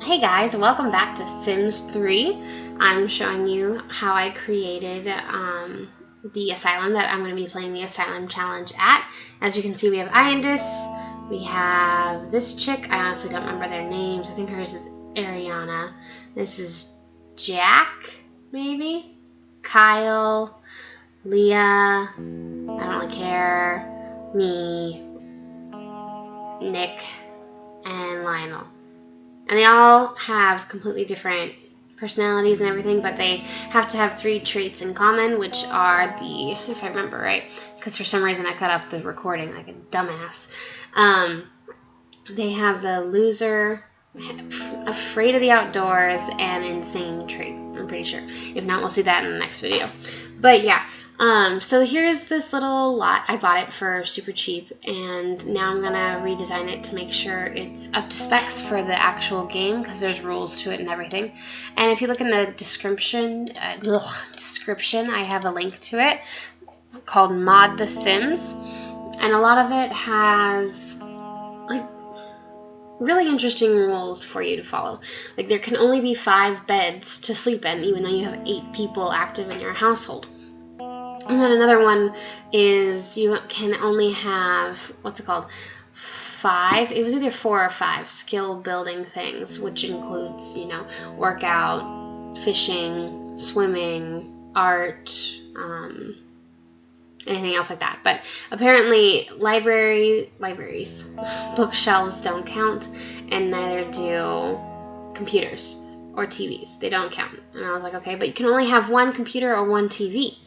Hey guys, welcome back to Sims 3. I'm showing you how I created the asylum that I'm going to be playing the asylum challenge at. As you can see, we have Iondis, we have this chick, I honestly don't remember their names, I think hers is Ariana, this is Jack, maybe, Kyle, Leah, I don't really care, me, Nick, and Lionel. And they all have completely different personalities and everything, but they have to have 3 traits in common, which are the, if I remember right, because for some reason I cut off the recording like a dumbass. They have the loser, afraid of the outdoors, and insane trait, I'm pretty sure. If not, we'll see that in the next video. But yeah. So here's this little lot. I bought it for super cheap, and now I'm gonna redesign it to make sure it's up to specs for the actual game, because there's rules to it and everything. And if you look in the description, I have a link to it called Mod the Sims, and a lot of it has like really interesting rules for you to follow. Like there can only be 5 beds to sleep in, even though you have 8 people active in your household. And then another one is you can only have, what's it called, 5, it was either 4 or 5 skill building things, which includes, you know, workout, fishing, swimming, art, anything else like that. But apparently libraries, bookshelves don't count, and neither do computers or TVs. They don't count. And I was like, okay, but you can only have 1 computer or 1 TV.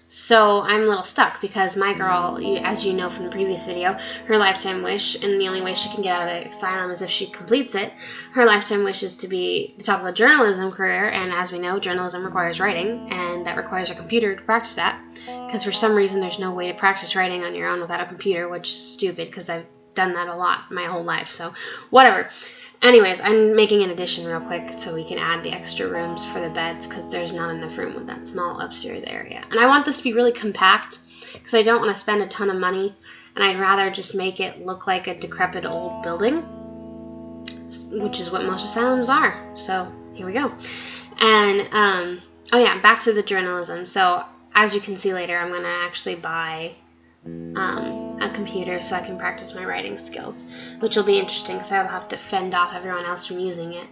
So I'm a little stuck because my girl, as you know from the previous video, her lifetime wish, and the only way she can get out of the asylum is if she completes it, her lifetime wish is to be the top of a journalism career, and as we know, journalism requires writing, and that requires a computer to practice that, because for some reason there's no way to practice writing on your own without a computer, which is stupid because I've done that a lot my whole life, so whatever. Anyways, I'm making an addition real quick so we can add the extra rooms for the beds, because there's not enough room with that small upstairs area. And I want this to be really compact because I don't want to spend a ton of money, and I'd rather just make it look like a decrepit old building, which is what most asylums are. So here we go. And oh yeah, back to the journalism. So as you can see later, I'm going to actually buy a computer so I can practice my writing skills, which will be interesting because I'll have to fend off everyone else from using it.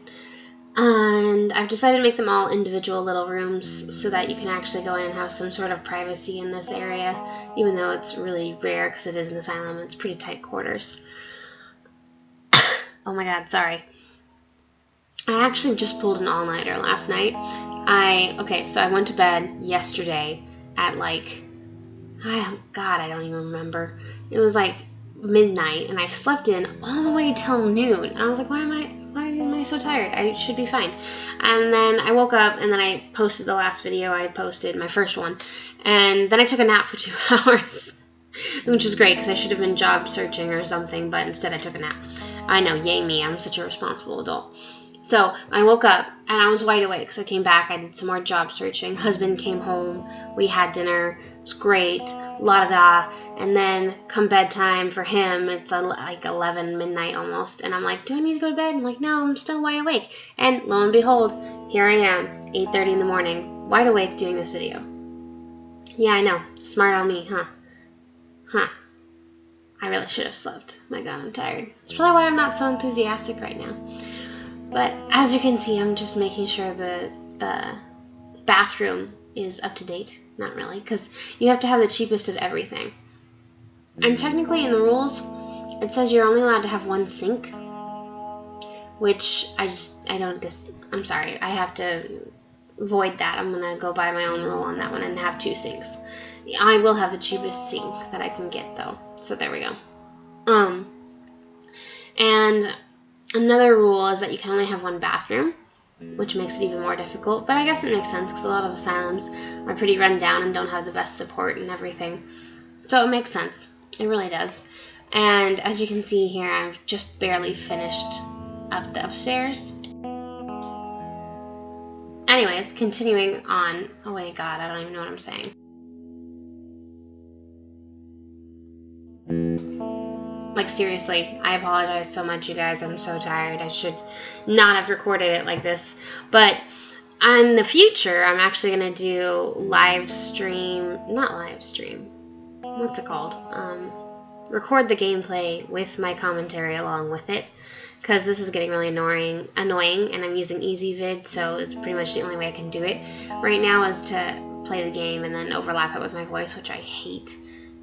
And I've decided to make them all individual little rooms so that you can actually go in and have some sort of privacy in this area, even though it's really rare because it is an asylum and it's pretty tight quarters. Oh my god, sorry. I actually just pulled an all-nighter last night. So I went to bed yesterday at like, I don't even remember. It was like midnight, and I slept in all the way till noon. And I was like, why am I so tired? I should be fine. And then I woke up, and then I posted the last video I posted, my first one. And then I took a nap for 2 hours, which is great because I should have been job searching or something, but instead I took a nap. I know, yay me, I'm such a responsible adult. So I woke up, and I was wide awake, so I came back, I did some more job searching, husband came home, we had dinner, it was great, la-da-da, and then come bedtime for him, it's like 11 midnight almost, and I'm like, do I need to go to bed? I'm like, no, I'm still wide awake, and lo and behold, here I am, 8:30 in the morning, wide awake doing this video. Yeah, I know, smart on me, huh, I really should have slept, my god, I'm tired. It's probably why I'm not so enthusiastic right now. But as you can see, I'm just making sure the bathroom is up to date. Not really, because you have to have the cheapest of everything. And technically in the rules, it says you're only allowed to have 1 sink, which I'm sorry, I have to void that. I'm going to go by my own rule on that one and have 2 sinks. I will have the cheapest sink that I can get though. So there we go. And another rule is that you can only have 1 bathroom, which makes it even more difficult, but I guess it makes sense because a lot of asylums are pretty run down and don't have the best support and everything. So it makes sense. It really does. And as you can see here, I've just barely finished up the upstairs. Anyways, continuing on. Oh my god, I don't even know what I'm saying. Like, seriously, I apologize so much, you guys. I'm so tired. I should not have recorded it like this. But in the future, I'm actually going to do what's it called? Record the gameplay with my commentary along with it. Because this is getting really annoying, and I'm using EasyVid, so it's pretty much the only way I can do it right now is to play the game and then overlap it with my voice, which I hate.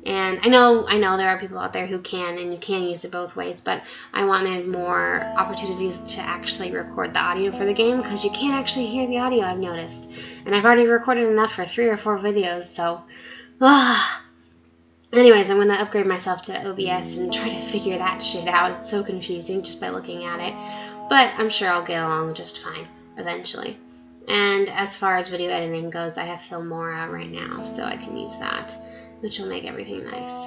And I know there are people out there who can, and you can use it both ways, but I wanted more opportunities to actually record the audio for the game, because you can't actually hear the audio, I've noticed. And I've already recorded enough for 3 or 4 videos, so... Anyways, I'm going to upgrade myself to OBS and try to figure that shit out. It's so confusing just by looking at it. But I'm sure I'll get along just fine eventually. And as far as video editing goes, I have Filmora right now, so I can use that, which will make everything nice.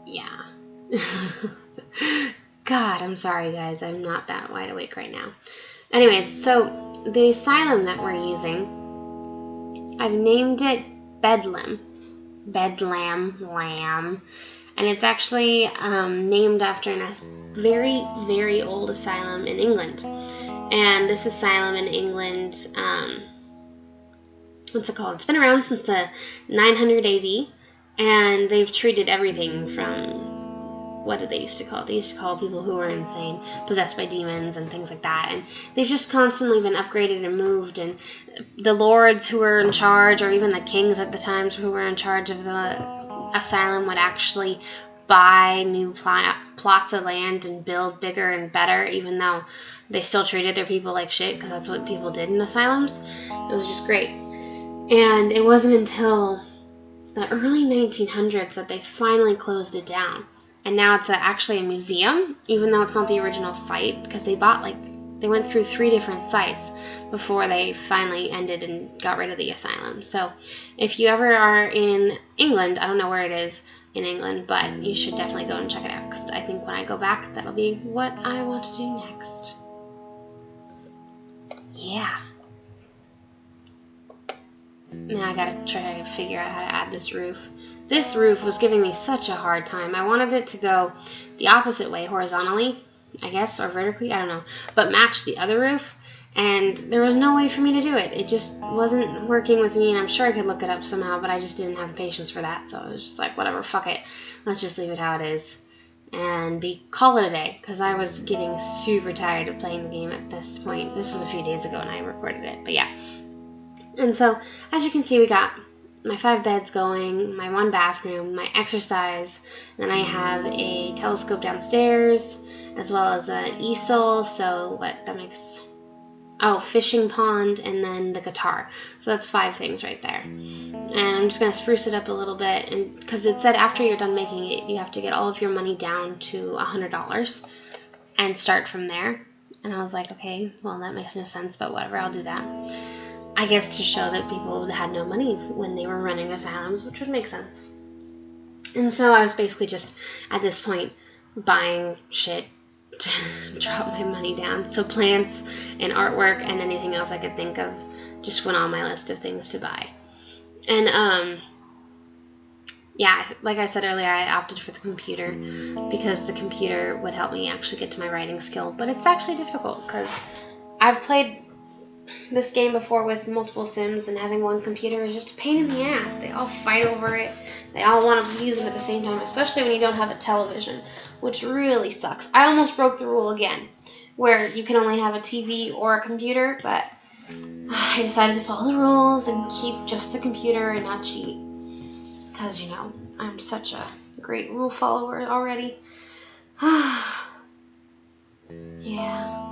Yeah. God, I'm sorry, guys. I'm not that wide awake right now. Anyways, so the asylum that we're using, I've named it Bedlam. Bedlam, and it's actually named after a very, very old asylum in England. And this asylum in England, what's it called? It's been around since the 900 AD, and they've treated everything from, what did they used to call it? They used to call people who were insane, possessed by demons and things like that. And they've just constantly been upgraded and moved, and the lords who were in charge, or even the kings at the times who were in charge of the asylum, would actually buy new plots of land and build bigger and better, even though they still treated their people like shit, because that's what people did in asylums. It was just great. And it wasn't until the early 1900s that they finally closed it down. And now it's actually a museum, even though it's not the original site, because they went through 3 different sites before they finally ended and got rid of the asylum. So if you ever are in England, I don't know where it is in England, but you should definitely go and check it out, because I think when I go back, that'll be what I want to do next. Yeah. Now I gotta try to figure out how to add this roof. This roof was giving me such a hard time. I wanted it to go the opposite way, horizontally, I guess, or vertically, I don't know, but match the other roof, and there was no way for me to do it. It just wasn't working with me, and I'm sure I could look it up somehow, but I just didn't have the patience for that, so I was just like, whatever, fuck it. Let's just leave it how it is, and call it a day, because I was getting super tired of playing the game at this point. This was a few days ago when I recorded it, but yeah. And so, as you can see, we got my 5 beds going, my 1 bathroom, my exercise, and then I have a telescope downstairs, as well as an easel, so what that makes, fishing pond, and then the guitar. So that's 5 things right there. And I'm just going to spruce it up a little bit, and because it said after you're done making it, you have to get all of your money down to $100 and start from there. And I was like, okay, well, that makes no sense, but whatever, I'll do that. I guess to show that people had no money when they were running asylums, which would make sense. And so I was basically just, at this point, buying shit to drop my money down. So plants and artwork and anything else I could think of just went on my list of things to buy. And, yeah, like I said earlier, I opted for the computer because the computer would help me actually get to my writing skill. But it's actually difficult because I've played this game before with multiple Sims, and having one computer is just a pain in the ass. They all fight over it. They all want to use it at the same time, especially when you don't have a television, which really sucks. I almost broke the rule again, where you can only have a TV or a computer, but I decided to follow the rules and keep just the computer and not cheat. Because, you know, I'm such a great rule follower already. Yeah.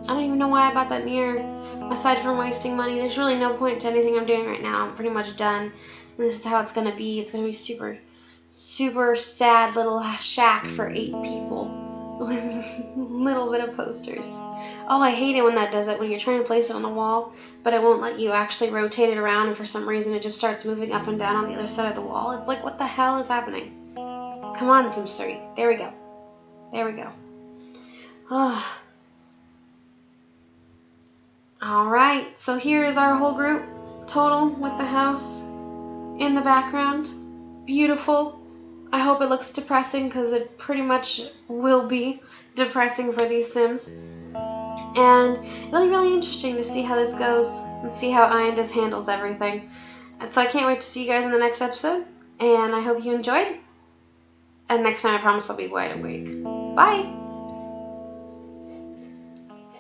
I don't even know why I bought that mirror. Aside from wasting money, there's really no point to anything I'm doing right now. I'm pretty much done. And this is how it's going to be. It's going to be super, super sad little shack for 8 people with a little bit of posters. Oh, I hate it when that does it, when you're trying to place it on a wall, but it won't let you actually rotate it around, and for some reason it just starts moving up and down on the other side of the wall. It's like, what the hell is happening? Come on, Sims 3. There we go. There we go. Oh. Alright, so here is our whole group total with the house in the background. Beautiful. I hope it looks depressing, because it pretty much will be depressing for these Sims. And it'll be really interesting to see how this goes and see how Iondis handles everything. And so I can't wait to see you guys in the next episode. And I hope you enjoyed. And next time I promise I'll be wide awake. Bye!